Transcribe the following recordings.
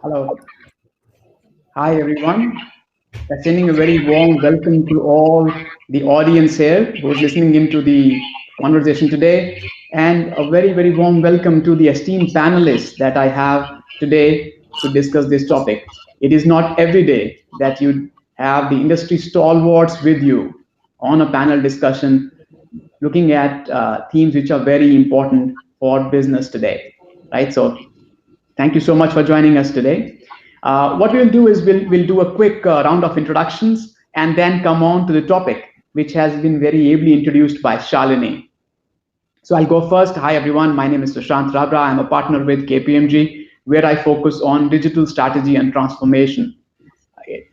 Hello. Hi, everyone. Sending a very warm welcome to all the audience here who's listening into the conversation today, and a very, very warm welcome to the esteemed panelists that I have today to discuss this topic. It is not every day that you have the industry stalwarts with you on a panel discussion looking at themes which are very important for business today, right? So thank you so much for joining us today. What we'll do is we'll do a quick round of introductions and then come on to the topic, which has been very ably introduced by Shalini. So I'll go first. Hi, everyone. My name is Sushant Rabra. I'm a partner with KPMG, where I focus on digital strategy and transformation.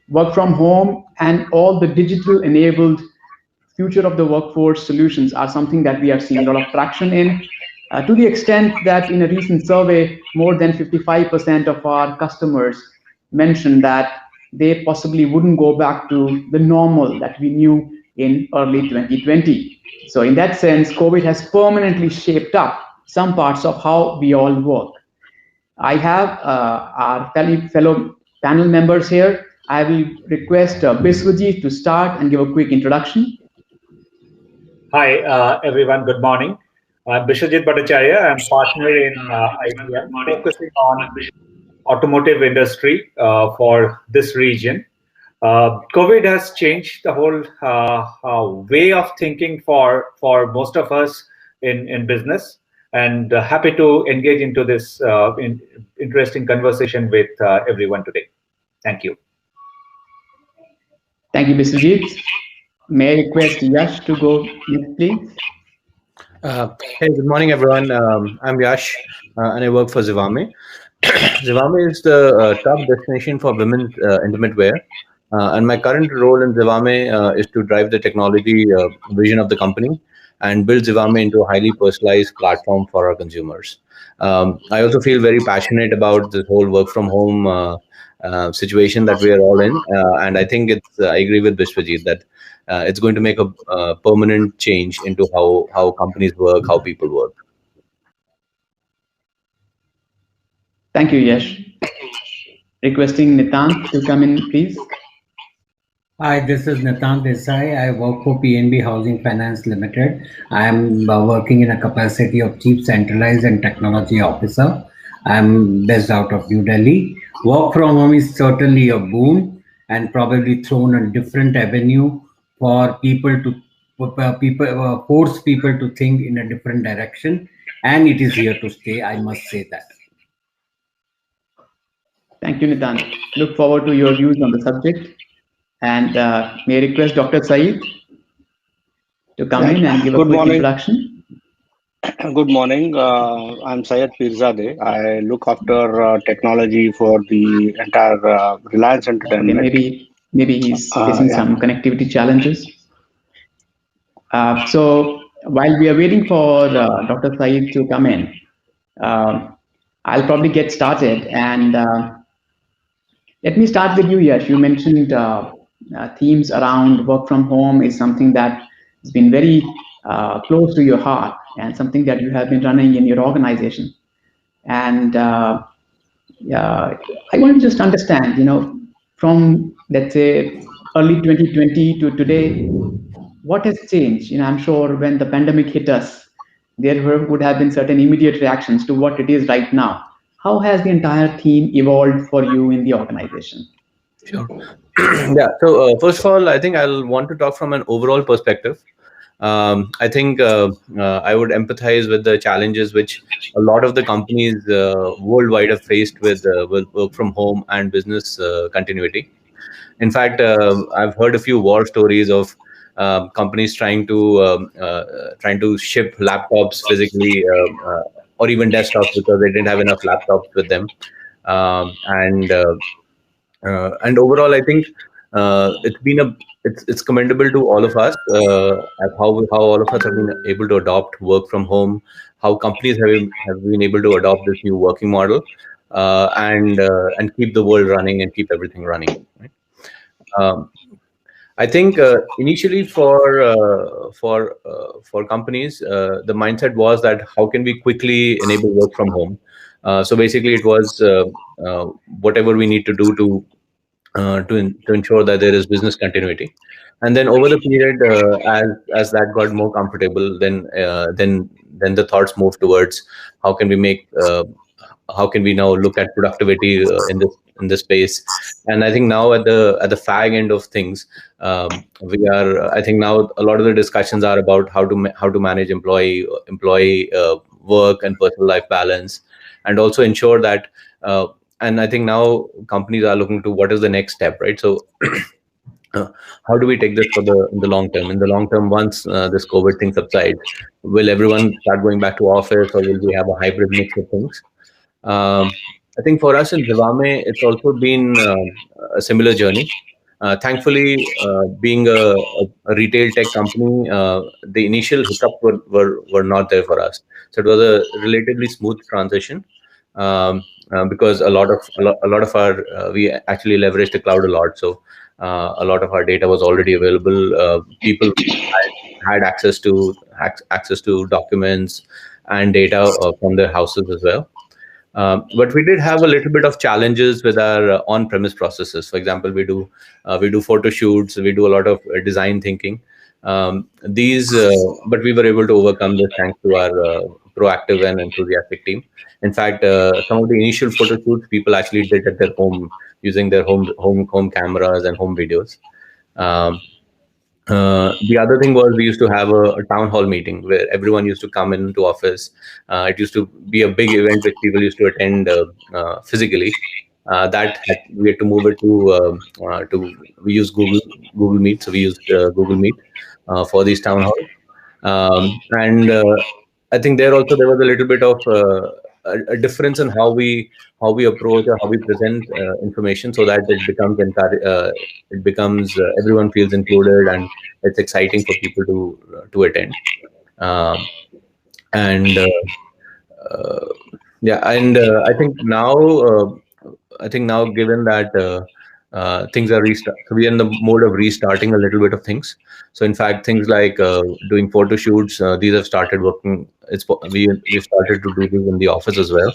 Work from home and all the digital enabled future of the workforce solutions are something that we are seeing a lot of traction in, to the extent that in a recent survey, more than 55% of our customers mentioned that they possibly wouldn't go back to the normal that we knew in early 2020. So, in that sense, COVID has permanently shaped up some parts of how we all work. I have our fellow panel members here. I will request Biswajit to start and give a quick introduction. Hi, everyone. Good morning. I'm Bishwajit Bhattacharya. I'm partner in IBM, focusing on automotive industry for this region. COVID has changed the whole way of thinking for most of us in business, and happy to engage into this interesting conversation with everyone today. Thank you. Thank you, Biswajit. May I request Yash to go next, please? Hey, good morning, everyone. I'm Yash, and I work for Zivame. Zivame is the top destination for women's intimate wear. And my current role in Zivame is to drive the technology vision of the company and build Zivame into a highly personalized platform for our consumers. I also feel very passionate about this whole work from home situation that we are all in. And I think I agree with Bishwajit that it's going to make a permanent change into how companies work, how people work. Thank you, Yash. Requesting Nitant to come in, please. Hi, this is Nitant Desai. I work for PNB Housing Finance Limited. I am working in a capacity of Chief Centralized and Technology Officer. I'm based out of New Delhi. Work from home is certainly a boon and probably thrown a different avenue for people to force people to think in a different direction. And it is here to stay, I must say that. Thank you, Nitant. Look forward to your views on the subject. And may I request Dr. Saeed to come in and give a quick introduction? Good morning. I'm Syed Pirzadeh. I look after technology for the entire Reliance Entertainment. Okay, maybe he's facing some connectivity challenges. So while we are waiting for Dr. Saeed to come in, I'll probably get started. And let me start with you, Yash. You mentioned themes around work from home is something that has been very close to your heart and something that you have been running in your organization. And I want to just understand, from let's say early 2020 to today, what has changed? I'm sure when the pandemic hit us, there would have been certain immediate reactions to what it is right now. How has the entire theme evolved for you in the organization? Sure. Yeah. So first of all, I think I'll want to talk from an overall perspective. I think I would empathize with the challenges which a lot of the companies worldwide have faced with work from home and business continuity. In fact, I've heard a few war stories of companies trying to ship laptops physically or even desktops because they didn't have enough laptops with them. And overall, I think it's commendable to all of us at how all of us have been able to adopt work from home, how companies have been able to adopt this new working model, and keep the world running and keep everything running. Right? I think initially for companies, the mindset was that how can we quickly enable work from home So basically, it was whatever we need to do to ensure that there is business continuity. And then over the period, as that got more comfortable, then the thoughts moved towards how can we make how can we now look at productivity in this space. And I think now at the fag end of things, we are. I think now a lot of the discussions are about how to manage employee work and personal life balance, and also ensure that. And I think now companies are looking to what is the next step, right? So uh, how do we take this for the in the long term? In the long term, once this COVID thing subsides, will everyone start going back to office, or will we have a hybrid mix of things? Um, I think for us in Zivame, it's also been a similar journey. Thankfully, being a retail tech company, the initial hiccups were not there for us. So it was a relatively smooth transition, because a lot of our we actually leveraged the cloud a lot. So a lot of our data was already available. People had access to documents and data from their houses as well. But we did have a little bit of challenges with our on-premise processes. For example, we do photo shoots, we do a lot of design thinking. But we were able to overcome this thanks to our proactive and enthusiastic team. In fact, some of the initial photo shoots people actually did at their home using their home cameras and home videos. Um, the other thing was we used to have a town hall meeting where everyone used to come into office. It used to be a big event which people used to attend physically. We had to move it to we use Google Meet, so we used Google Meet for these town halls. And I think there was a little bit of a difference in how we approach or how we present information, so that it becomes everyone feels included and it's exciting for people to attend. Um, and uh, yeah, and I think now, given that things are so we are in the mode of restarting a little bit of things. So in fact, things like doing photo shoots, these have started working. We've started to do this in the office as well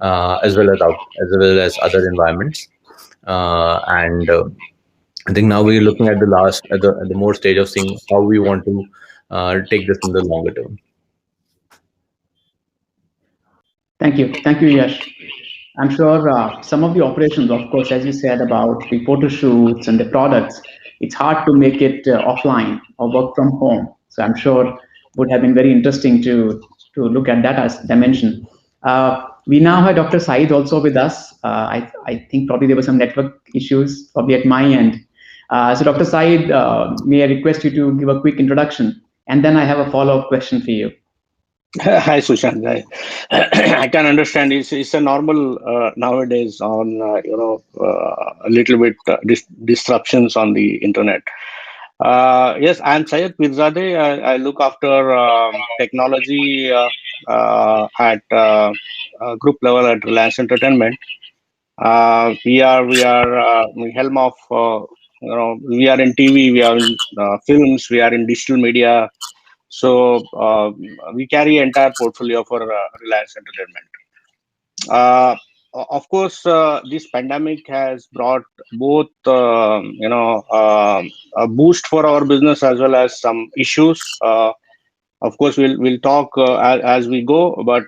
as other environments. And I think now we're looking at at the more stage of seeing how we want to take this in the longer term. Thank you, Yash. I'm sure some of the operations, of course, as you said about the photo shoots and the products, it's hard to make it offline or work from home. So I'm sure would have been very interesting to look at that as dimension. We now have Dr. Saeed also with us. I think probably there were some network issues probably at my end. So Dr. Saeed, may I request you to give a quick introduction, and then I have a follow-up question for you. Hi, Sushant. I can understand it's a normal nowadays on a little bit disruptions on the internet. Yes, I'm Syed Pirzadeh. I look after technology at group level at Reliance Entertainment. We helm of we are in TV, we are in films, we are in digital media. So we carry entire portfolio for Reliance Entertainment. Of course, this pandemic has brought both a boost for our business as well as some issues. Of course, we'll talk as we go, but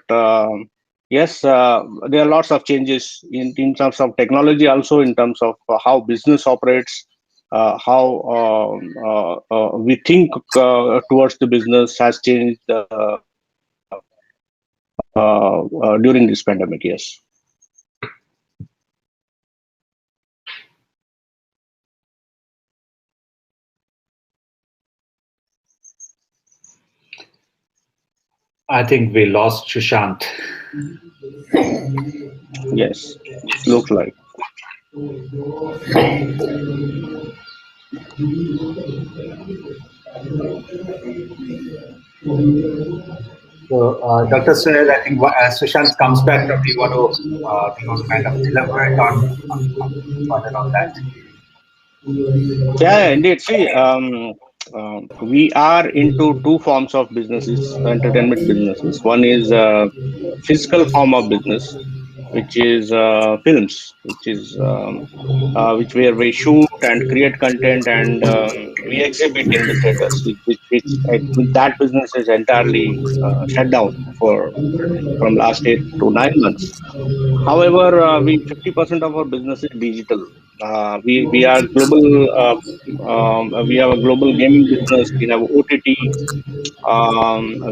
yes, there are lots of changes in terms of technology, also in terms of how business operates, how we think towards the business has changed during this pandemic. Yes. I think we lost Sushant. Yes, looks like. So, Dr. Syed, I think as Sushant comes back, we want to kind of elaborate on further on that. Yeah, indeed. See, we are into two forms of businesses, entertainment businesses. One is physical form of business, which is films, which where we shoot and create content and we exhibit in the theaters. That business is entirely shut down for from last 8 to 9 months. However, we 50% of our business is digital. We are global. We have a global gaming business. We have OTT.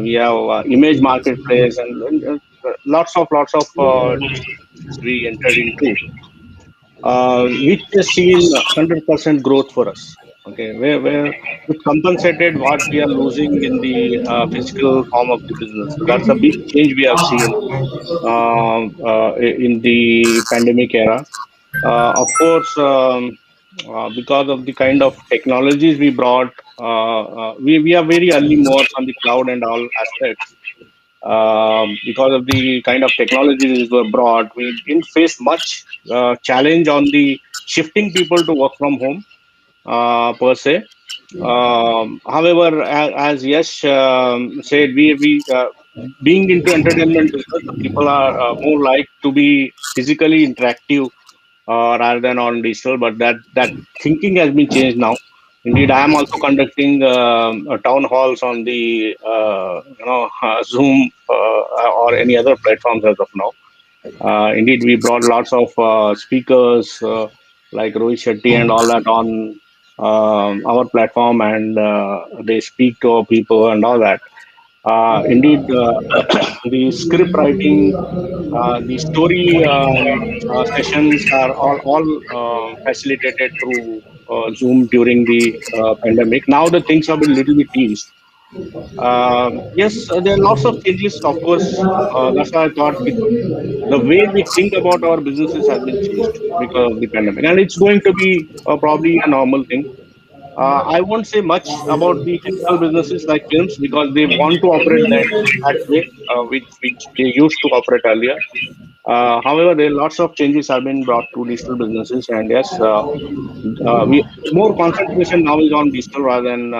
We have image marketplace and lots of digital businesses we entered into, which has seen 100% growth for us. Okay, where which compensated what we are losing in the physical form of the business. So that's a big change we have seen in the pandemic era. Of course, because of the kind of technologies we brought, we are very early movers on the cloud and all aspects. Because of the kind of technologies were brought, we didn't face much challenge on the shifting people to work from home per se. However, as Yash said, we being into entertainment business, the people are more like to be physically interactive rather than on digital. But that thinking has been changed now. Indeed, I am also conducting town halls on the Zoom or any other platforms as of now. Indeed, we brought lots of speakers like Rohit Shetty and all that on our platform, and they speak to our people and all that. Indeed, the script writing, the story sessions are all facilitated through Zoom during the pandemic. Now the things have been little bit eased. Yes, there are lots of changes. Of course, that's why I thought the way we think about our businesses has been changed because of the pandemic, and it's going to be probably a normal thing. I won't say much about the physical businesses like films because they want to operate that way, which they used to operate earlier. However, there are lots of changes have been brought to digital businesses, and yes, we more concentration now is on digital rather than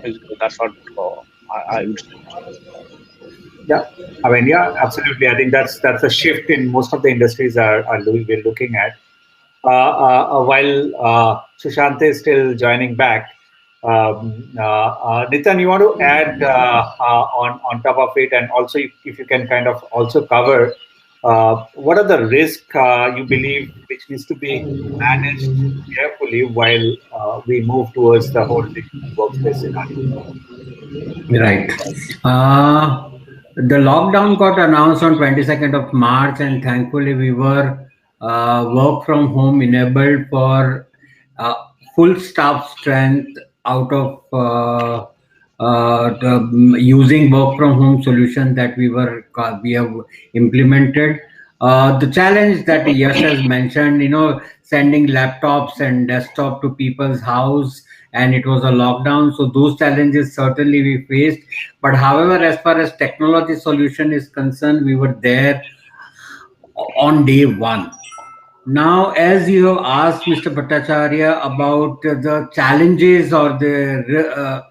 physical. That's what I would say. Yeah, I mean, yeah, absolutely. I think that's a shift in most of the industries we're looking at. While Sushant is still joining back, Nitin, you want to add on top of it, and also if you can kind of also cover what are the risks you believe which needs to be managed carefully while we move towards the whole digital workspace scenario. Right. The lockdown got announced on 22nd of March, and thankfully we were work from home enabled for uh, full staff strength out of using work from home solution that we have implemented. The challenge that Yash has mentioned, sending laptops and desktop to people's house, and it was a lockdown. So those challenges certainly we faced. But however, as far as technology solution is concerned, we were there on day one. Now, as you have asked Mr. Bhattacharya about the challenges or the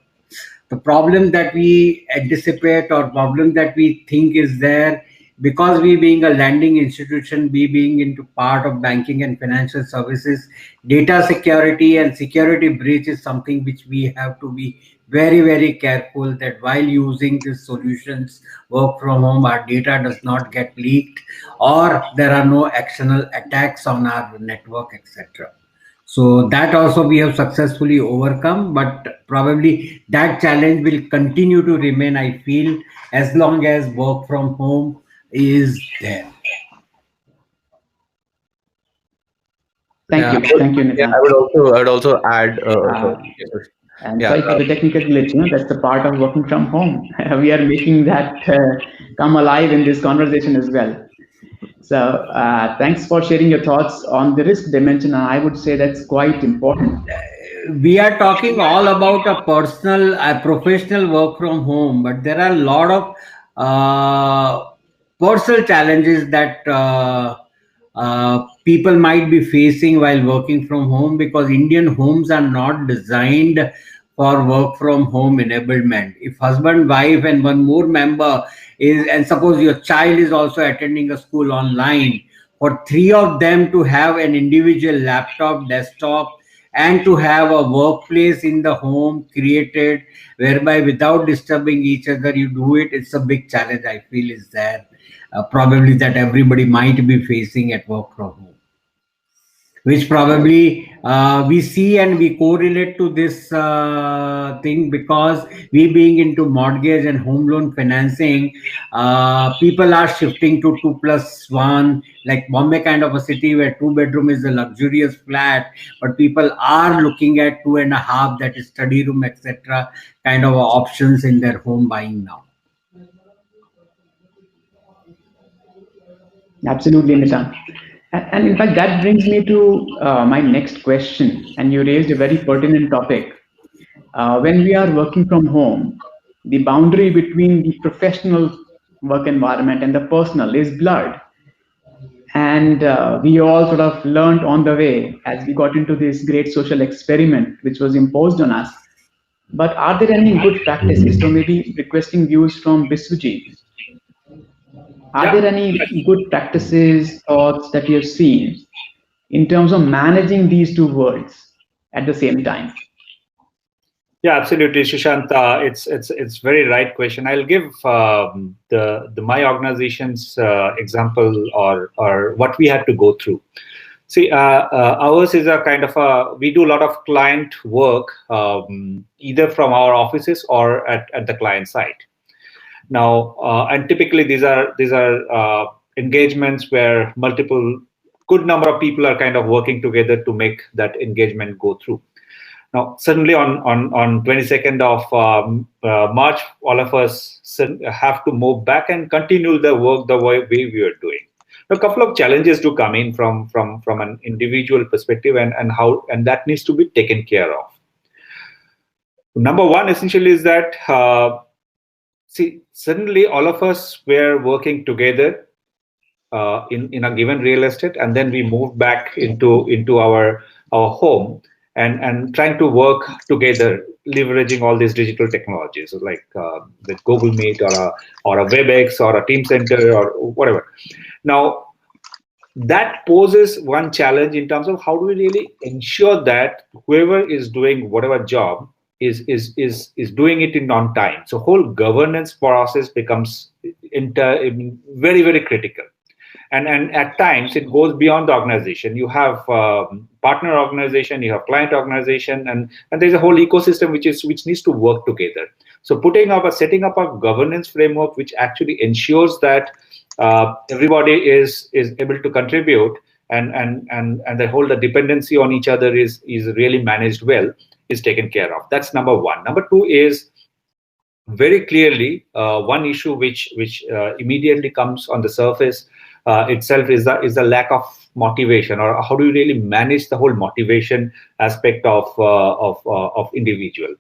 problem that we anticipate or problem that we think is there, because we being a lending institution, we being into part of banking and financial services, data security and security breach is something which we have to be very very careful that while using these solutions work from home, our data does not get leaked or there are no external attacks on our network, etc. So that also we have successfully overcome, but probably that challenge will continue to remain, I feel, as long as work from home is there. Thank you. Thank you, Yeah, Nitan. I would also add. And Yeah, sorry for the technical glitch. That's the part of working from home. We are making that come alive in this conversation as well. So thanks for sharing your thoughts on the risk dimension. And I would say that's quite important. We are talking all about a personal, a professional work from home, but there are a lot of personal challenges that people might be facing while working from home because Indian homes are not designed for work from home enablement. If husband, wife, and one more member is, and suppose your child is also attending a school online, for three of them to have an individual laptop, desktop, and to have a workplace in the home created whereby without disturbing each other you do it. It's a big challenge, I feel, is there. Probably that everybody might be facing at work from home, which probably we see and we correlate to this thing because we being into mortgage and home loan financing, people are shifting to 2+1, like Bombay kind of a city where 2 bedroom is a luxurious flat, but people are looking at 2.5, that is study room, etc., kind of options in their home buying now. Absolutely, Nitan. And in fact, that brings me to my next question. And you raised a very pertinent topic. When we are working from home, the boundary between the professional work environment and the personal is blurred. And we all sort of learned on the way as we got into this great social experiment which was imposed on us. But are there any good practices? So maybe requesting views from Biswajit. Are Yeah. there any good practices, thoughts that you have seen in terms of managing these two worlds at the same time? Yeah, absolutely, Sushant. It's very right question. I'll give the my organization's example or what we had to go through. See, ours is a kind of we do a lot of client work, either from our offices or at the client site. Now, and typically these are engagements where multiple good number of people are kind of working together to make that engagement go through. Now, suddenly on 22nd of March, all of us have to move back and continue the work the way we were doing. A couple of challenges to come in from an individual perspective, and that needs to be taken care of. Number one, essentially, is that see, suddenly all of us were working together in a given real estate, and then we moved back into our home and trying to work together, leveraging all these digital technologies like the Google Meet or a WebEx or a Team Center or whatever. Now, that poses one challenge in terms of how do we really ensure that whoever is doing whatever job is doing it in on time. So whole governance process becomes very, very critical. And at times it goes beyond the organization. You have partner organization, you have client organization, and there's a whole ecosystem which needs to work together. So setting up a governance framework which actually ensures that everybody is able to contribute and the whole the dependency on each other is really managed well, is taken care of. That's number one. Number two is very clearly one issue which immediately comes on the surface itself is the lack of motivation, or how do you really manage the whole motivation aspect of individual.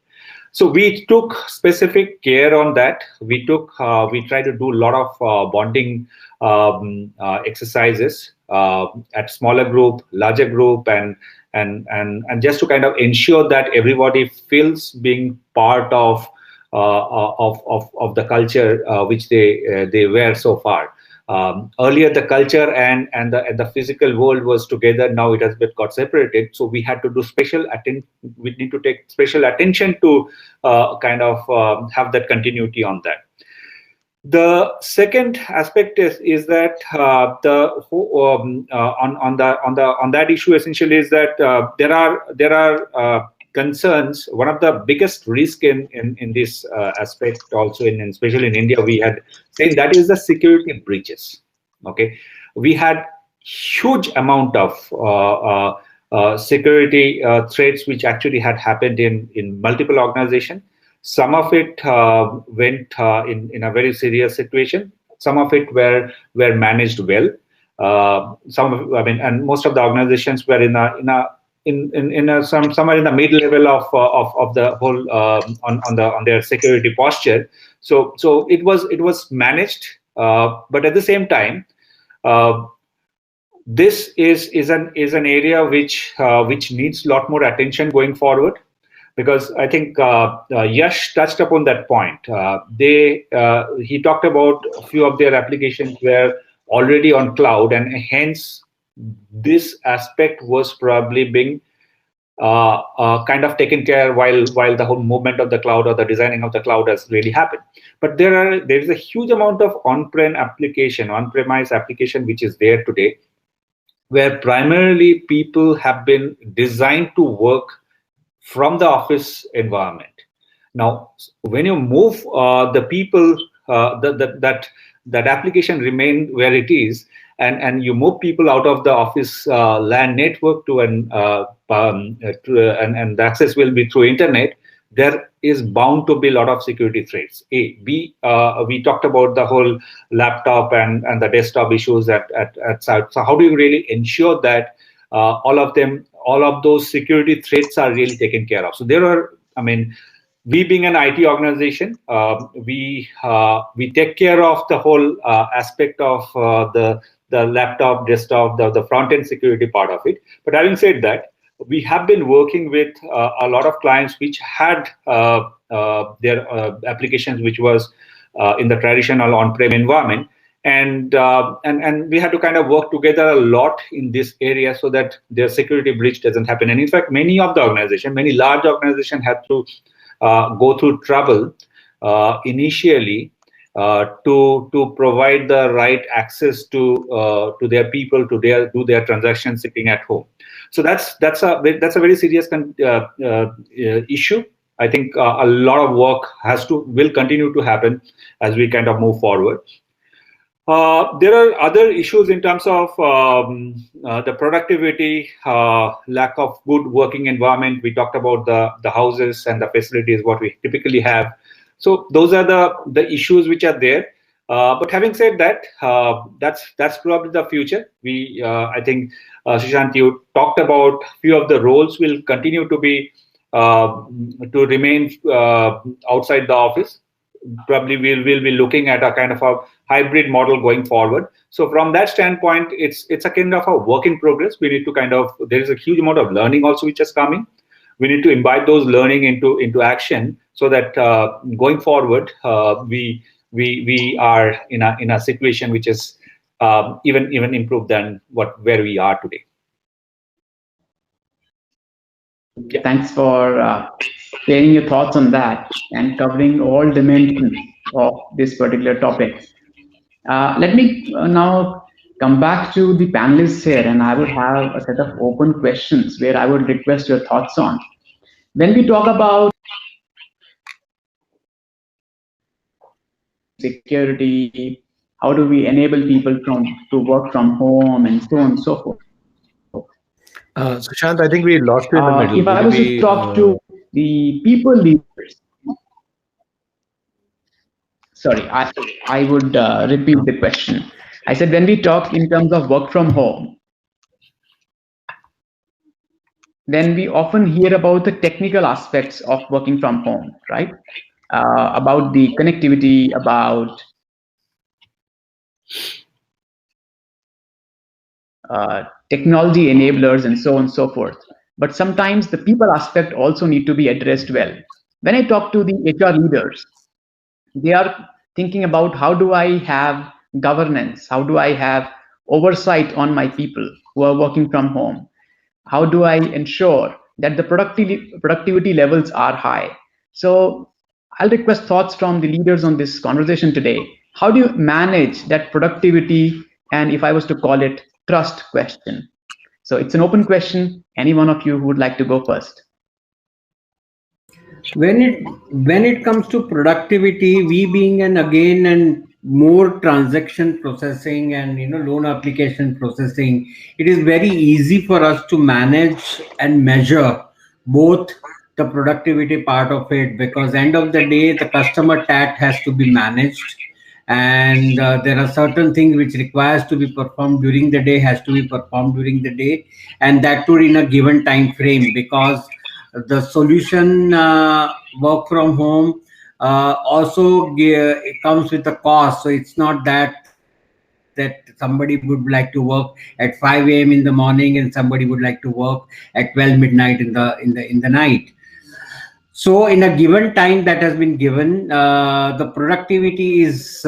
So we took specific care on that. We tried to do a lot of bonding exercises at smaller group, larger group, and just to kind of ensure that everybody feels being part of the culture which they were so far. Earlier, the culture and the physical world was together. Now it has got separated. So we had to do we need to take special attention to kind of have that continuity on that. The second aspect is that on that issue essentially is that there are concerns. One of the biggest risk in this aspect also, especially in India, we had saying that is the security breaches. Okay, we had huge amount of security threats which actually had happened in multiple organizations. Some of it went in a very serious situation. Some of it were managed well. And most of the organizations were somewhere in the mid level of the whole on their security posture. So it was managed, but at the same time, this is an area which needs a lot more attention going forward, because I think Yash touched upon that point. He talked about a few of their applications where already on cloud, and hence this aspect was probably being kind of taken care while the whole movement of the cloud or the designing of the cloud has really happened. But there is a huge amount of on-premise application which is there today, where primarily people have been designed to work from the office environment. Now, when you move the people, that application remain where it is, and you move people out of the office LAN network to and the access will be through internet, there is bound to be a lot of security threats. We talked about the whole laptop and the desktop issues at site. So how do you really ensure that all of those security threats are really taken care of? So there are, we being an IT organization, we take care of the whole aspect of the laptop, desktop, the front end security part of it. But having said that, we have been working with a lot of clients which had their applications which was in the traditional on-prem environment, and we had to kind of work together a lot in this area so that their security breach doesn't happen. And in fact, many large organizations had to go through trouble initially to provide the right access to their people to do their transactions sitting at home. So that's a very serious issue. I think a lot of work will continue to happen as we kind of move forward. There are other issues in terms of the productivity, lack of good working environment. We talked about the houses and the facilities, what we typically have. So those are the issues which are there. But having said that, that's probably the future. I think, Sushant, you talked about few of the roles will continue to be to remain outside the office. Probably we'll be looking at a kind of a hybrid model going forward. So from that standpoint, it's a kind of a work in progress. We need to there is a huge amount of learning also which is coming. We need to imbibe those learning into action so that going forward, we are in a situation which is even improved than where we are today. Yeah. Thanks for sharing your thoughts on that and covering all dimensions of this particular topic. Let me now come back to the panelists here, and I would have a set of open questions where I would request your thoughts on. When we talk about security, how do we enable people to work from home and so on and so forth. Sushant, I think we lost you in the middle. If I was to talk to the people leaders, sorry, I would repeat the question. I said when we talk in terms of work from home, then we often hear about the technical aspects of working from home, right? About the connectivity, about technology enablers and so on and so forth. But sometimes the people aspect also need to be addressed well. When I talk to the HR leaders, they are thinking about how do I have governance? How do I have oversight on my people who are working from home? How do I ensure that the productivity levels are high? So I'll request thoughts from the leaders on this conversation today. How do you manage that productivity, and if I was to call it trust question? So it's an open question. Any one of you who would like to go first? When it comes to productivity, we being and more transaction processing and loan application processing, it is very easy for us to manage and measure both the productivity part of it, because end of the day the customer TAT has to be managed, and there are certain things which requires to be performed during the day, has to be performed during the day, and that too in a given time frame, because the solution work from home also it comes with a cost. So it's not that somebody would like to work at 5 a.m. in the morning and somebody would like to work at 12 midnight in the night. So in a given time that has been given, the productivity is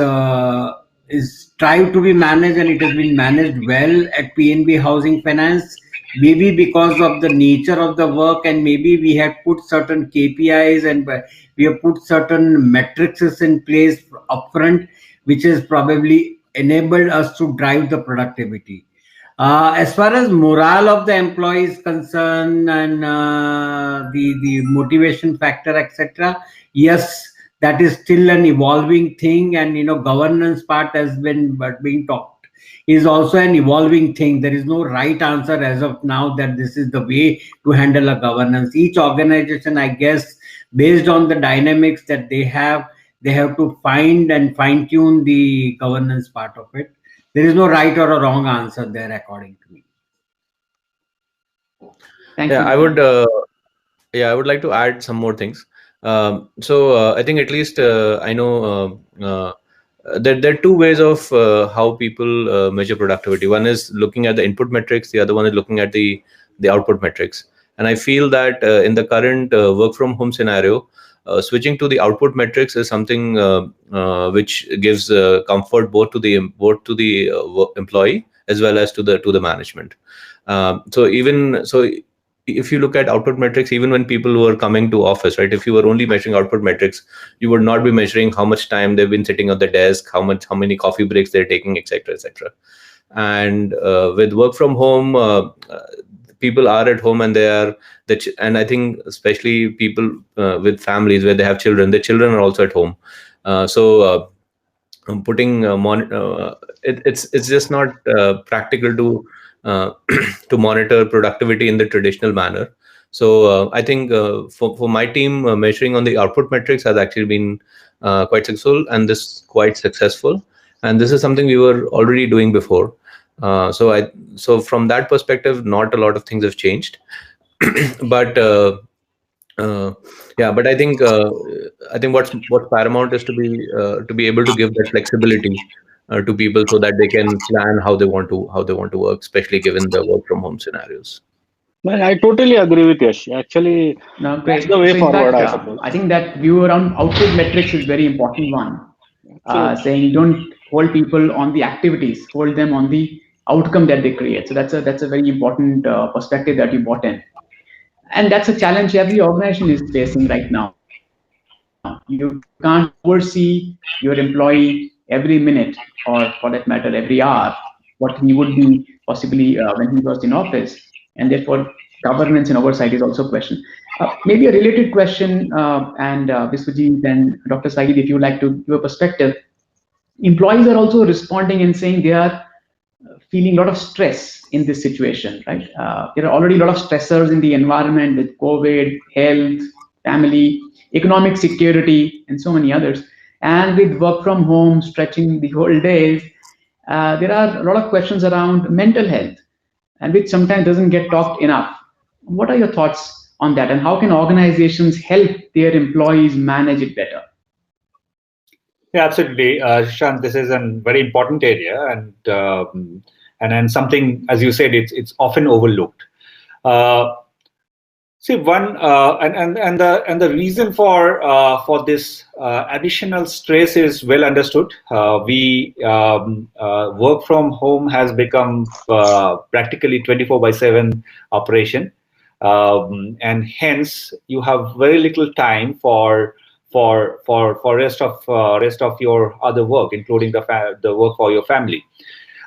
strive to be managed, and it has been managed well at PNB Housing Finance. Maybe because of the nature of the work, and maybe we have put certain KPIs, and we have put certain metrics in place upfront, which has probably enabled us to drive the productivity. As far as morale of the employees concerned, and the motivation factor, etc., yes, that is still an evolving thing, and governance part has been but being talked is also an evolving thing. There is no right answer as of now that this is the way to handle a governance. Each organization, I guess, based on the dynamics that they have to find and fine tune the governance part of it. There is no right or a wrong answer there, according to me. Thank Yeah, you. I would. I would like to add some more things. I think at least I know there are two ways of how people measure productivity. One is looking at the input metrics. The other one is looking at the output metrics. And I feel that in the current work from home scenario, switching to the output metrics is something which gives comfort both to the employee as well as to the management. So if you look at output metrics, even when people who are coming to office, right, if you were only measuring output metrics, you would not be measuring how much time they've been sitting at the desk, how many coffee breaks they're taking, etc., etc. And with work from home, people are at home, and and I think especially people with families where they have children, the children are also at home. Putting it's just not practical to monitor productivity in the traditional manner. So I think for my team, measuring on the output metrics has actually been quite successful, and this is something we were already doing before. So from that perspective, not a lot of things have changed. But but I think what's paramount is to be able to give that flexibility to people so that they can plan how they want to work, especially given the work from home scenarios. Well, I totally agree with Yash. Actually, No, that's great. the way So, in forward, fact, I suppose. I think that view around output metrics is very important one. Saying don't hold people on the activities, hold them on the outcome that they create. So that's a very important perspective that you brought in, and that's a challenge every organization is facing right now. You can't oversee your employee every minute, or for that matter, every hour, what he would be possibly when he was in office, and therefore governance and oversight is also a question. Maybe a related question, and Viswajit and Dr. Saeed, if you would like to give a perspective. Employees are also responding and saying they are feeling a lot of stress in this situation, right? There are already a lot of stressors in the environment with COVID, health, family, economic security, and so many others. And with work from home stretching the whole days, there are a lot of questions around mental health, and which sometimes doesn't get talked enough. What are your thoughts on that, and how can organizations help their employees manage it better? Yeah, absolutely, Shant. This is a very important area, and something, as you said, it's often overlooked. See, one and the reason for this additional stress is well understood. We work from home has become practically 24/7 operation, and hence you have very little time for rest of your other work, including the work for your family.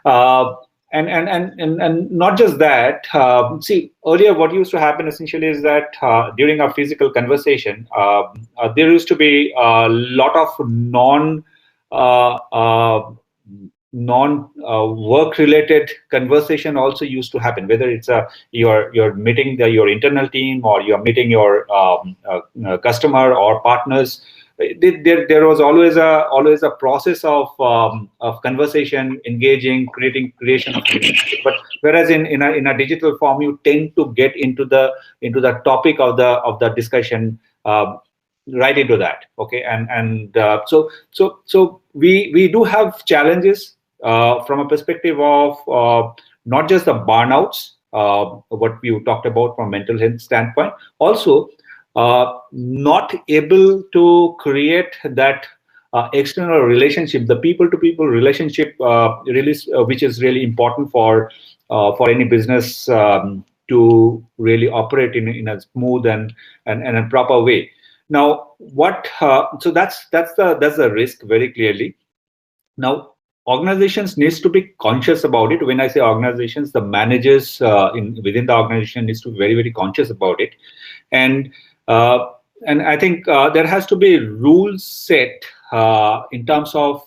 Uh, and not just that. See, earlier what used to happen essentially is that during our physical conversation, there used to be a lot of uh, uh, non work related conversation also used to happen, whether it's you're meeting your internal team, or you're meeting your customer or partners. There was always a process of conversation, engaging, creation of relationship. But whereas in a digital form, you tend to get into the topic of the discussion, right into that. Okay, so we do have challenges from a perspective of not just the burnouts, what we talked about from mental health standpoint, also not able to create that external relationship, the people-to-people relationship, which is really important for any business to really operate in a smooth and a proper way. Now, so that's the risk very clearly. Now, organizations needs to be conscious about it. When I say organizations, the managers within the organization needs to be very, very conscious about it, and uh, and I think there has to be rules set in terms of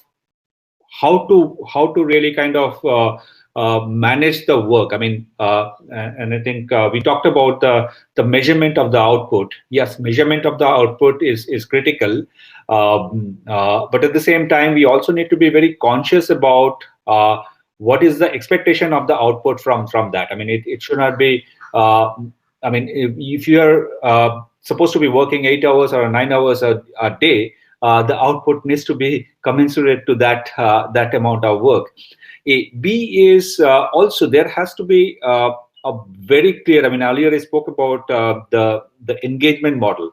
how to really kind of manage the work. I mean, and I think we talked about the measurement of the output. Yes, measurement of the output is critical, but at the same time, we also need to be very conscious about what is the expectation of the output from that. I mean, it should not be. I mean, if you are supposed to be working 8 hours or 9 hours a day, the output needs to be commensurate to that amount of work. B is also there has to be a very clear. I mean, earlier I spoke about the engagement model.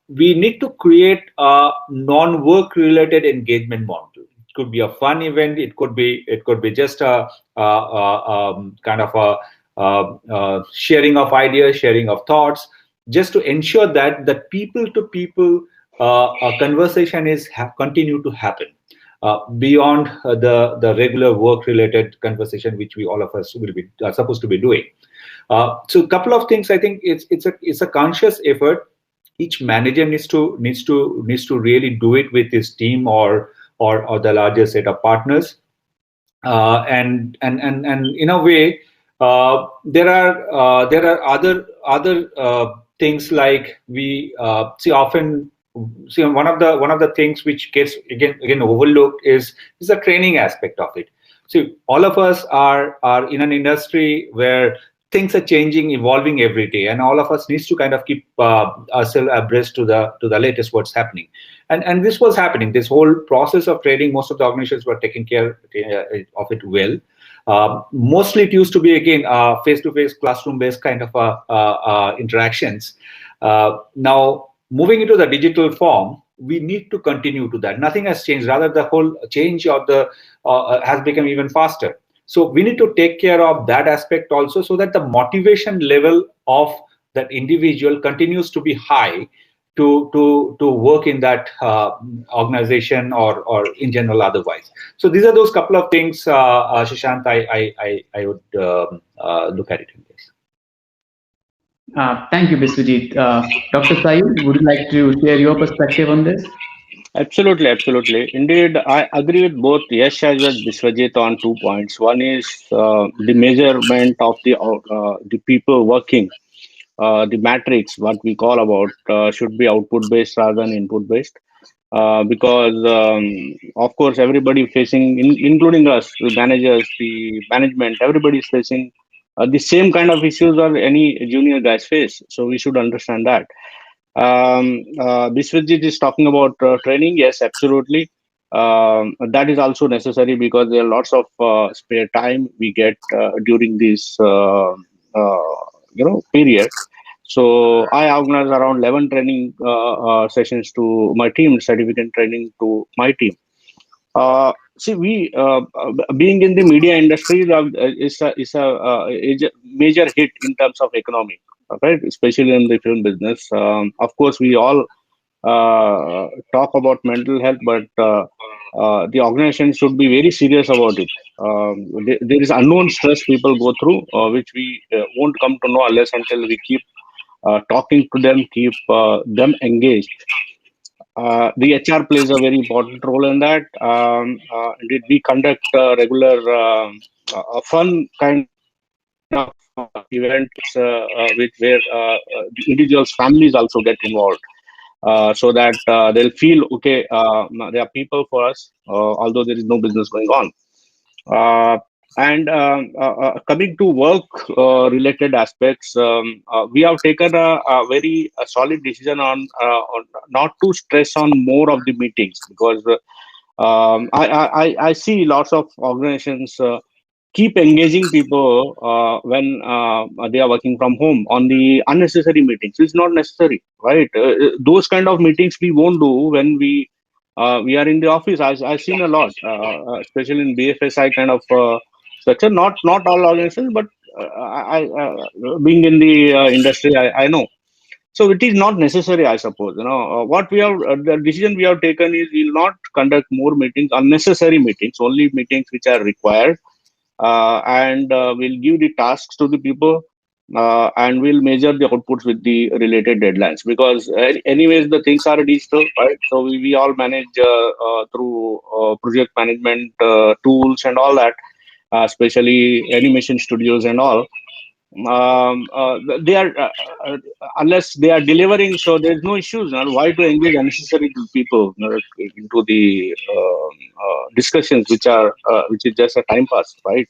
We need to create a non-work related engagement model. It could be a fun event. It could be just a kind of a sharing of ideas, sharing of thoughts, just to ensure that the people to people a conversation is continue to happen beyond the regular work related conversation which we all of us will be supposed to be doing. So a couple of things. I think it's a conscious effort. Each manager needs to really do it with his team or the larger set of partners, and in a way there are other things like we see one of the things which gets again overlooked is the training aspect of it. So all of us are in an industry where things are changing, evolving every day, and all of us needs to kind of keep ourselves abreast to the latest what's happening. And this was happening. This whole process of training, most of the organizations were taking care of it well. Mostly it used to be again face-to-face classroom-based kind of interactions. Now moving into the digital form, we need to continue to that. Nothing has changed. Rather, the whole change of the has become even faster. So we need to take care of that aspect also, so that the motivation level of that individual continues to be high to work in that organization or in general otherwise. So these are those couple of things, Shashank, I would look at it in this. Thank you, Biswajit. Dr. Sai, would you like to share your perspective on this? Absolutely, absolutely. Indeed, I agree with both Yash as well as Biswajit on 2 points. One is the measurement of the people working. The matrix, what we call about, should be output based rather than input based. Because of course everybody facing, including us, the managers, the management, everybody is facing the same kind of issues or any junior guys face. So we should understand that. Biswajit is talking about training. Yes, absolutely. That is also necessary because there are lots of spare time we get during this period. So I organize around 11 training sessions to my team, certificate training to my team. See, we being in the media industry is a major hit in terms of economy, right? Especially in the film business. Of course, we all talk about mental health, but the organization should be very serious about it. There is unknown stress people go through, which we won't come to know unless until we keep talking to them, keep them engaged. The HR plays a very important role in that. Indeed, we conduct regular fun kind of events where the individuals' families also get involved, so that they'll feel okay. There are people for us, although there is no business going on. And coming to work related aspects, we have taken a very solid decision on not to stress on more of the meetings, because I see lots of organizations keep engaging people when they are working from home on the unnecessary meetings. It's not necessary, right? Those kind of meetings we won't do when we we are in the office. I've seen a lot, especially in BFSI kind of structure. Not all organizations, but being in the industry, I know. So it is not necessary, I suppose. What we have, the decision we have taken is we'll not conduct more meetings, unnecessary meetings, only meetings which are required, and we'll give the tasks to the people, and we'll measure the outputs with the related deadlines. Because anyways, the things are digital, right? So we all manage through project management tools and all that, especially animation studios and all. They are unless they are delivering, so there's no issues. Why to engage unnecessary people into the discussions which is just a time pass, right?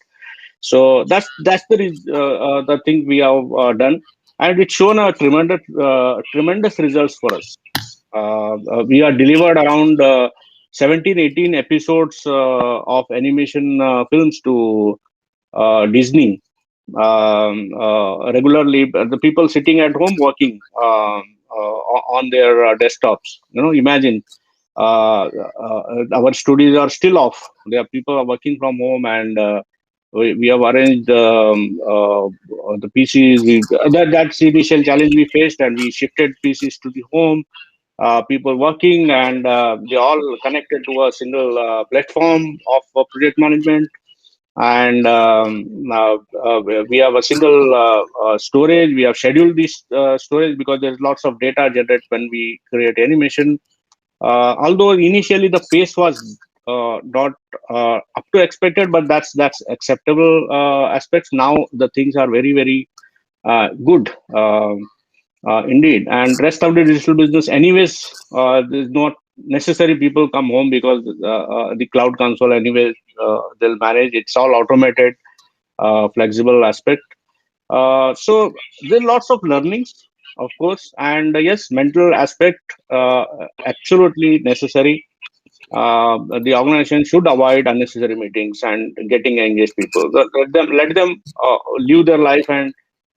So that's the thing we have done, and it's shown a tremendous results for us. We are delivered around 17 18 episodes of animation films to Disney regularly. The people sitting at home working on their desktops. Imagine our studios are still off. There are people are working from home, and we have arranged the PCs. That's the initial challenge we faced, and we shifted PCs to the home. People working, and they all connected to a single platform of project management. And we have a single storage. We have scheduled this storage because there's lots of data generated when we create animation. Although initially the pace was not up to expected, but that's acceptable aspects. Now the things are very very good. Indeed, and rest of the digital business, anyways, there's not necessary people come home because the cloud console, anyways, they'll manage. It's all automated, flexible aspect. So there are lots of learnings, of course, and yes, mental aspect absolutely necessary. The organization should avoid unnecessary meetings and getting engaged people. Let them live their life and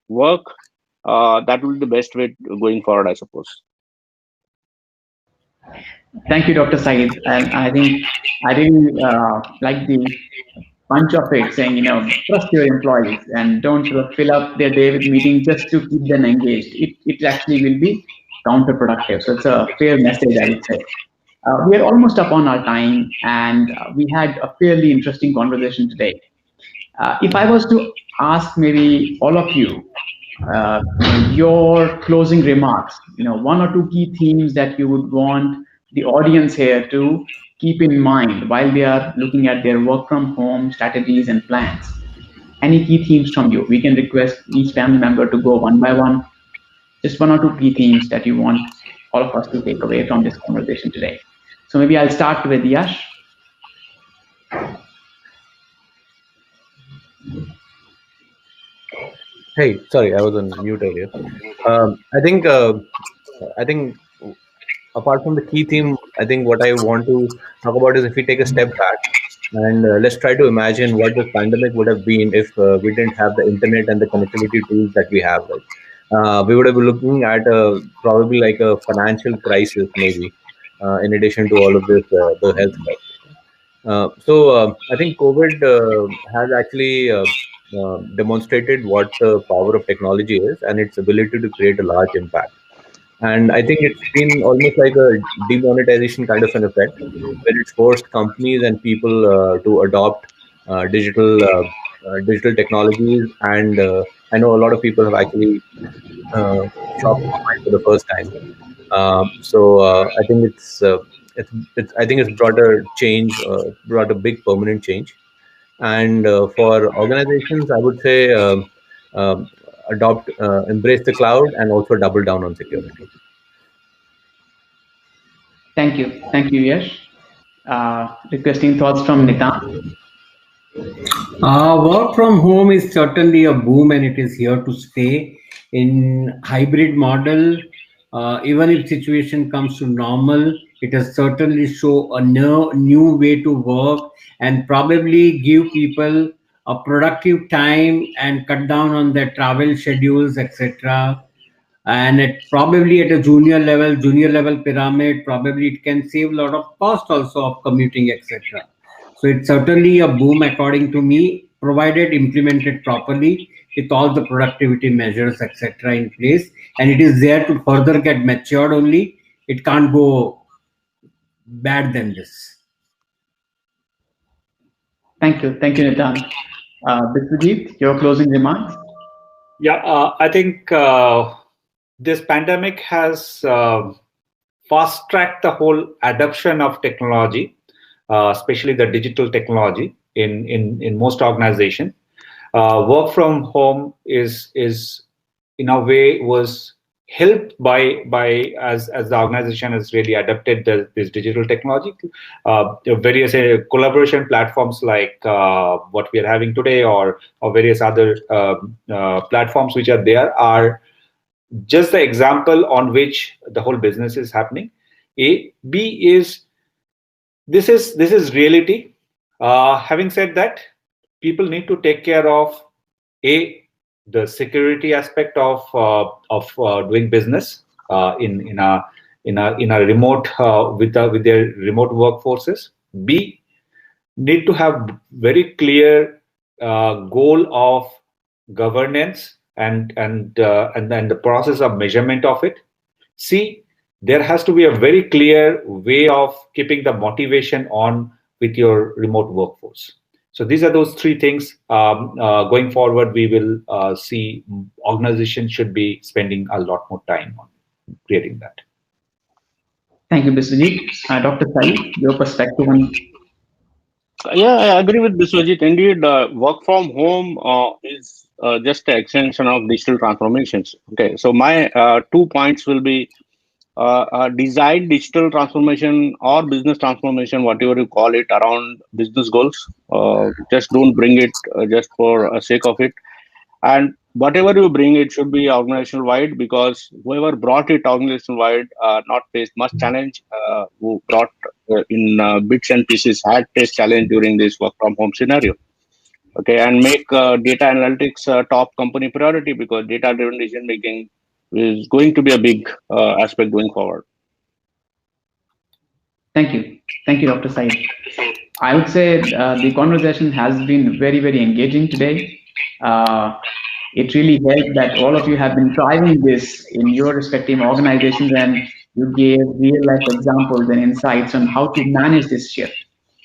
work. That will be the best way going forward, I suppose. Thank you, Dr. Saeed. And I think I really like the bunch of it saying, trust your employees and don't sort of fill up their day with meetings just to keep them engaged. It actually will be counterproductive. So it's a fair message, I would say. We are almost up on our time, and we had a fairly interesting conversation today. If I was to ask maybe all of you uh, your closing remarks, one or two key themes that you would want the audience here to keep in mind while they are looking at their work from home strategies and plans. Any key themes from you? We can request each family member to go one by one. Just one or two key themes that you want all of us to take away from this conversation today. So maybe I'll start with Yash. Hey, sorry, I was on mute earlier. I think apart from the key theme, I think what I want to talk about is if we take a step back and let's try to imagine what this pandemic would have been if we didn't have the internet and the connectivity tools that we have. Right? We would have been looking at probably like a financial crisis, maybe, in addition to all of this, the health crisis. I think COVID has actually demonstrated what the power of technology is and its ability to create a large impact. And I think it's been almost like a demonetization kind of an effect, where it's forced companies and people to adopt digital technologies. And I know a lot of people have actually shopped online for the first time. I think I think it's brought a change, brought a big permanent change. And for organizations, I would say embrace the cloud and also double down on security. Thank you, Yash. Requesting thoughts from Nitan. Work from home is certainly a boom and it is here to stay in hybrid model. Even if situation comes to normal, it has certainly show a new way to work and probably give people a productive time and cut down on their travel schedules, etc. and it probably at a junior level pyramid, probably it can save a lot of cost also of commuting, etc. So it's certainly a boom according to me, provided implemented properly with all the productivity measures, etc. in place, and it is there to further get matured only. It can't go bad than this. Thank you, Nitan. Biswajit, your closing remarks. Yeah, I think this pandemic has fast tracked the whole adoption of technology, especially the digital technology in most organizations. Work from home is in a way was helped by as the organization has really adopted this digital technology. Various collaboration platforms like what we are having today, or various other platforms which are there, are just the example on which the whole business is happening. B is this is reality. Having said that, people need to take care of the security aspect of doing business in a remote with their remote workforces. B, need to have very clear goal of governance and then the process of measurement of it. C, there has to be a very clear way of keeping the motivation on with your remote workforce. So these are those three things. Going forward, we will see organizations should be spending a lot more time on creating that. Thank you, Biswajit. Dr. Sai, your perspective on. Yeah, I agree with Biswajit. Indeed, work from home is just an extension of digital transformations. Okay, so my 2 points will be design digital transformation or business transformation, whatever you call it, around business goals. Just don't bring it just for sake of it. And whatever you bring, it should be organizational wide, because whoever brought it organizational wide not faced much challenge. Who brought in bits and pieces had faced challenge during this work from home scenario. Okay, and make data analytics top company priority, because data driven decision making is going to be a big aspect going forward. Thank you, Dr. Said. I would say the conversation has been very, very engaging today. Uh, it really helped that all of you have been driving this in your respective organizations, and you gave real life examples and insights on how to manage this shift.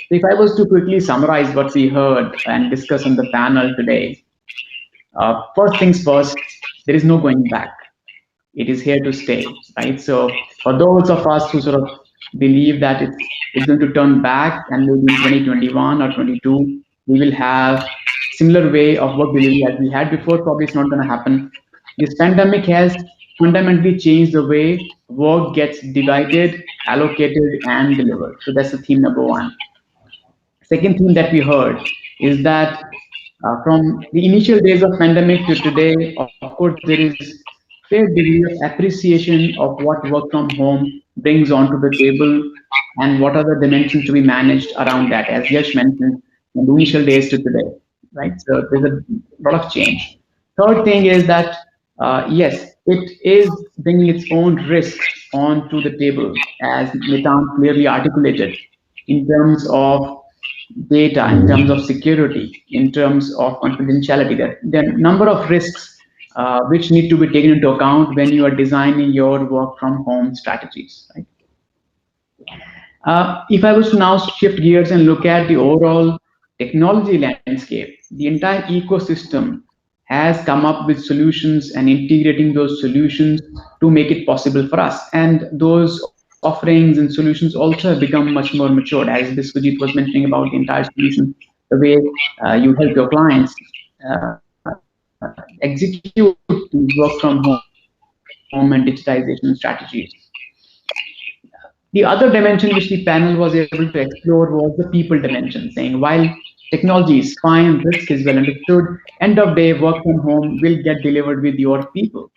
So if I was to quickly summarize what we heard and discuss on the panel today, first things first, there is no going back. It is here to stay, right? So for those of us who sort of believe that it's going to turn back, and maybe in 2021 or 22 we will have similar way of work delivery as we had before, probably it's not going to happen. This pandemic has fundamentally changed the way work gets divided, allocated, and delivered. So that's the theme number one. Second thing that we heard is that from the initial days of pandemic to today, of course, there is fair degree of appreciation of what work from home brings onto the table, and what are the dimensions to be managed around that, as Yash mentioned, from the initial days to today, right? So there's a lot of change. Third thing is that, yes, it is bringing its own risks onto the table, as Nitan clearly articulated, in terms of data, in terms of security, in terms of confidentiality. There are a number of risks which need to be taken into account when you are designing your work from home strategies. Right? If I was to now shift gears and look at the overall technology landscape, the entire ecosystem has come up with solutions and integrating those solutions to make it possible for us. And those offerings and solutions also have become much more matured, as Biswajit was mentioning about the entire solution, the way you help your clients execute these work from home and digitization strategies. The other dimension which the panel was able to explore was the people dimension, saying while technology is fine, risk is well understood, end of day, work from home will get delivered with your people.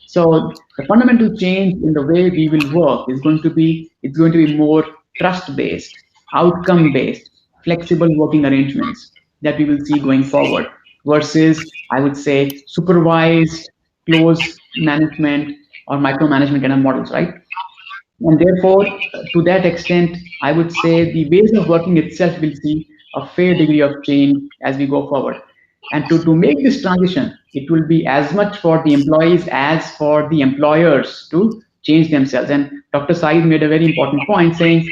So the fundamental change in the way we will work is it's going to be more trust-based, outcome-based, flexible working arrangements that we will see going forward versus, I would say, supervised, close management or micromanagement kind of models, right? And therefore, to that extent, I would say the ways of working itself will see a fair degree of change as we go forward. And to make this transition, it will be as much for the employees as for the employers to change themselves. And Dr. Saeed made a very important point saying,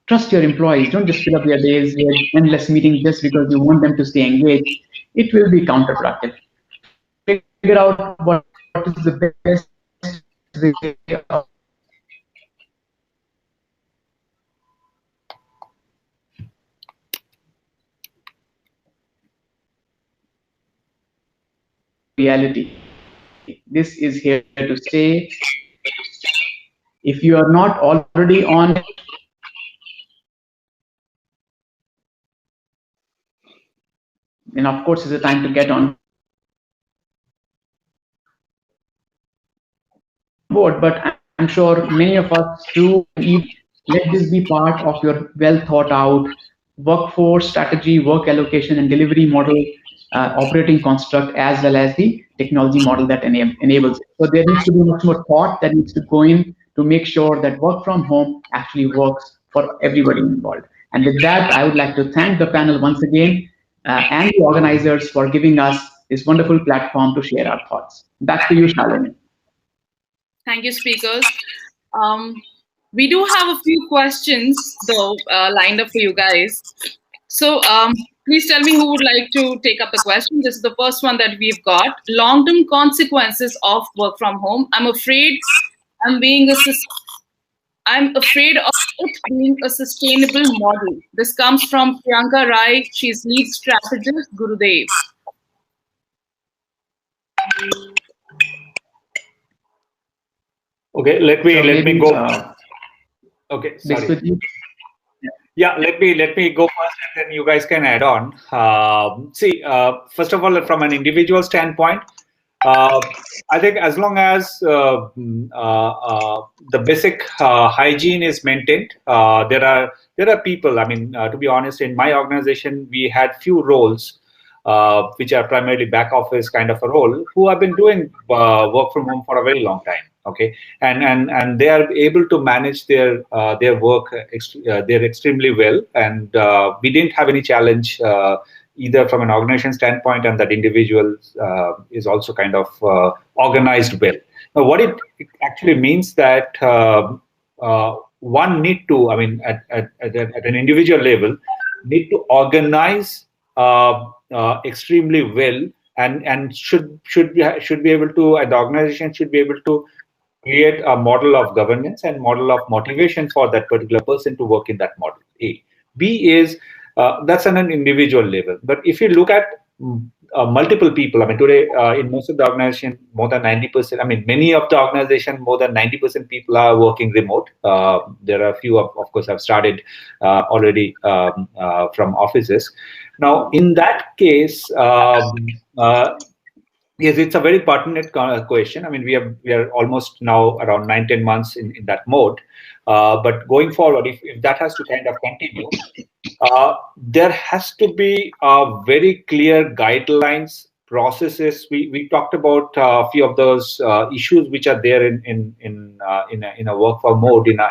trust your employees. Don't just fill up their days with endless meetings just because you want them to stay engaged. It will be counterproductive. Figure out what is the best way of reality. This is here to stay. If you are not already on it, then of course it's a time to get on board. But I'm sure many of us do. Let this be part of your well thought out workforce strategy, work allocation, and delivery model operating construct, as well as the technology model that enables it. So there needs to be much more thought that needs to go in to make sure that work from home actually works for everybody involved. And with that, I would like to thank the panel once again and the organizers for giving us this wonderful platform to share our thoughts. Back to you, Shalini. Thank you, speakers. We do have a few questions, though, lined up for you guys. So please tell me who would like to take up the question. This is the first one that we've got. Long-term consequences of work from home. I'm afraid of it being a sustainable model. This comes from Priyanka Rai. She's lead strategist, Gurudev. Okay, let me go. Okay, sorry. Yeah, let me go first, and then you guys can add on. First of all, from an individual standpoint, I think as long as the basic hygiene is maintained, there are people. I mean, to be honest, in my organization, we had few roles which are primarily back office kind of a role, who have been doing work from home for a very long time. Okay, and they are able to manage their work they're extremely well, and we didn't have any challenge either from an organization standpoint, and that individual is also kind of organized well. Now, what it actually means that one need to, I mean, at an individual level, need to organize extremely well, and should be able to, and the organization should be able to create a model of governance and model of motivation for that particular person to work in that model. A. B is that's on an individual level. But if you look at multiple people, I mean, today in most of the organization, more than 90%, I mean, many of the organization, more than 90% people are working remote. There are a few, of course, have started already from offices. Now, in that case, yes, it's a very pertinent question. I mean, we are almost now around 9-10 months in that mode. But going forward, if that has to kind of continue, there has to be very clear guidelines, processes. We talked about a few of those issues which are there in a work from mode, in a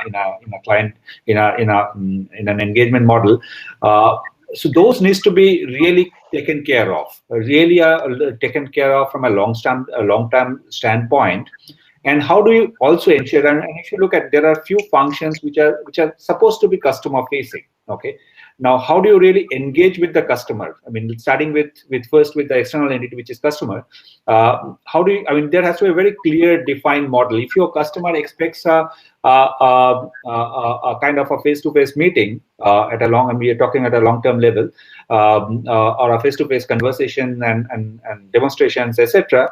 client, in an engagement model. So those needs to be really taken care of, taken care of from a long-term standpoint. And how do you also ensure? And if you look at, there are few functions which are supposed to be customer facing. Okay. Now, how do you really engage with the customer? I mean, starting with the external entity, which is customer. How do you? I mean, there has to be a very clear, defined model. If your customer expects a kind of a face-to-face meeting and we are talking at a long-term level, or a face-to-face conversation and demonstrations, etc.,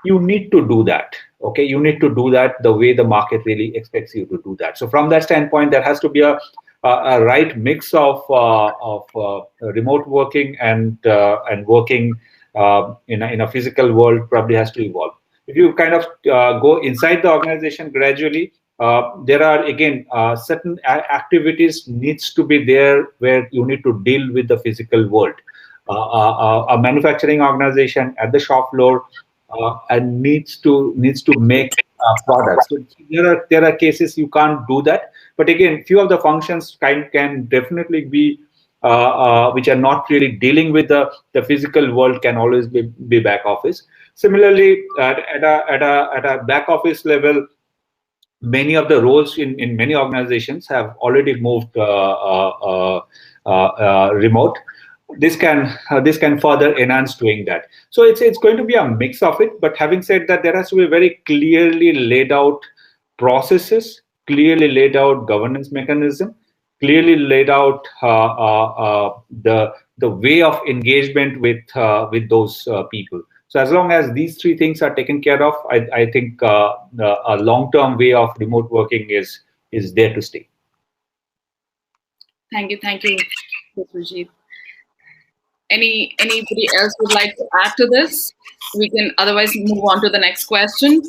you need to do that. Okay, you need to do that the way the market really expects you to do that. So from that standpoint, there has to be a right mix of remote working and working in a physical world probably has to evolve. If you kind of go inside the organization gradually, there are again certain activities needs to be there where you need to deal with the physical world. A manufacturing organization at the shop floor and needs to make products. So there are cases you can't do that, but again, few of the functions can definitely be which are not really dealing with the physical world can always be back office. Similarly, at a back office level, many of the roles in many organizations have already moved remote. This can further enhance doing that. So it's going to be a mix of it. But having said that, there has to be very clearly laid out processes, clearly laid out governance mechanism, clearly laid out the way of engagement with those people. So as long as these three things are taken care of, I think a long-term way of remote working is there to stay. Thank you, Sujit. Anybody else would like to add to this? We can otherwise move on to the next question.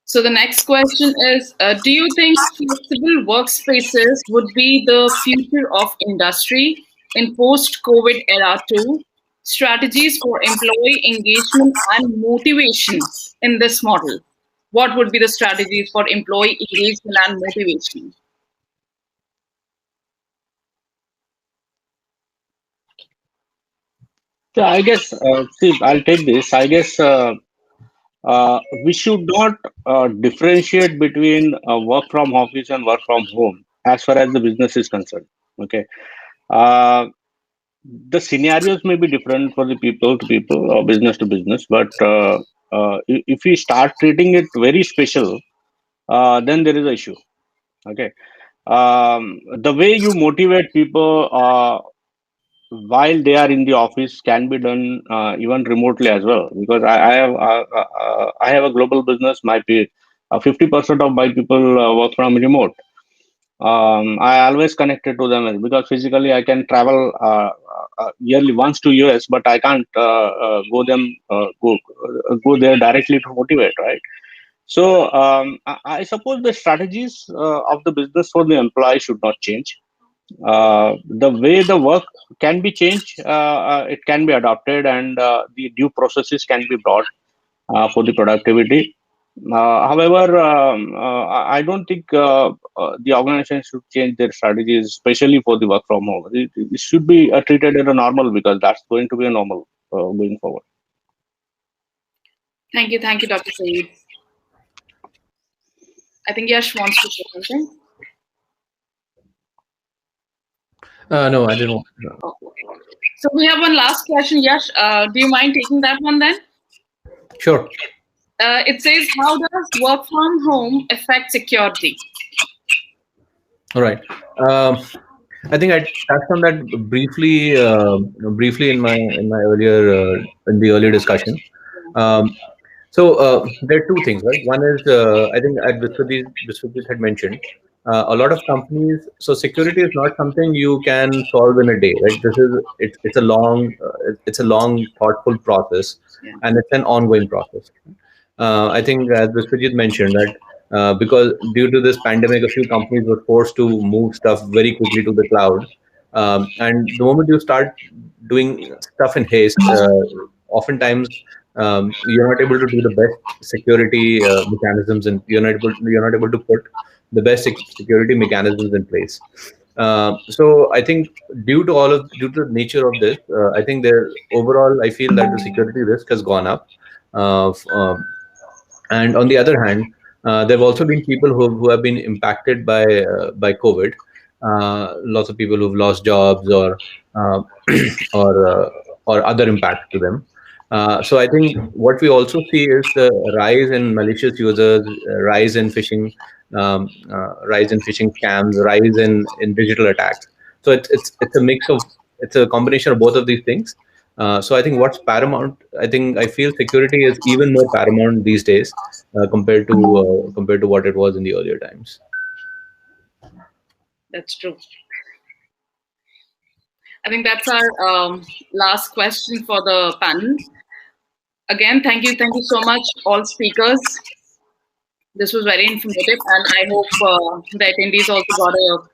So the next question is, do you think flexible workspaces would be the future of industry in post-COVID era too? Strategies for employee engagement and motivation in this model. What would be the strategies for employee engagement and motivation? So I guess, see, I'll take this. I guess we should not differentiate between work from office and work from home as far as the business is concerned. Okay. Uh, the scenarios may be different for the people to people or business to business, but if we start treating it very special, then there is an issue. Okay. The way you motivate people while they are in the office can be done even remotely as well, because I have a global business. 50% of my people work from remote. I always connected to them because physically I can travel yearly once to US, but I can't go there directly to motivate, right? So I suppose the strategies of the business for the employee should not change. The way the work can be changed, it can be adopted, and the due processes can be brought for the productivity. However, I don't think the organization should change their strategies, especially for the work from home. It should be treated as a normal, because that's going to be a normal going forward. Thank you, Dr. Saeed. I think Yash wants to say something. No, I didn't want to. Oh, okay. So we have one last question, Yash. Do you mind taking that one then? Sure. It says, how does work from home affect security? All right. I think I touched on that briefly in my earlier in the earlier discussion. So there are two things, right? One is I think as Biswajit had mentioned, a lot of companies. So security is not something you can solve in a day, right? It's a long thoughtful process, and it's an ongoing process. I think as Biswajit mentioned that because due to this pandemic, a few companies were forced to move stuff very quickly to the cloud. And the moment you start doing stuff in haste, oftentimes you're not able to do the best security mechanisms, and you're not able to put the best security mechanisms in place. So I think due to the nature of this, I think overall I feel that the security risk has gone up. And on the other hand, there have also been people who have been impacted by COVID. Lots of people who've lost jobs uh, or uh, or other impact to them. So I think what we also see is the rise in malicious users, rise in phishing scams, rise in digital attacks. So it's a mix of it's a combination of both of these things. So I think what's paramount, I feel security is even more paramount these days compared to what it was in the earlier times. That's true. I think that's our last question for the panel. Again, thank you so much, all speakers. This was very informative, and I hope the attendees also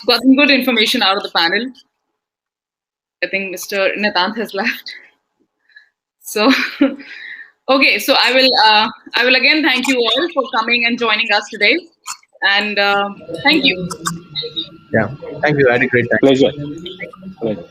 got some good information out of the panel. I think Mr. Nitant has left. So Okay, so I will again thank you all for coming and joining us today, and thank you. Yeah. Thank you. I had a great time. Pleasure. Pleasure.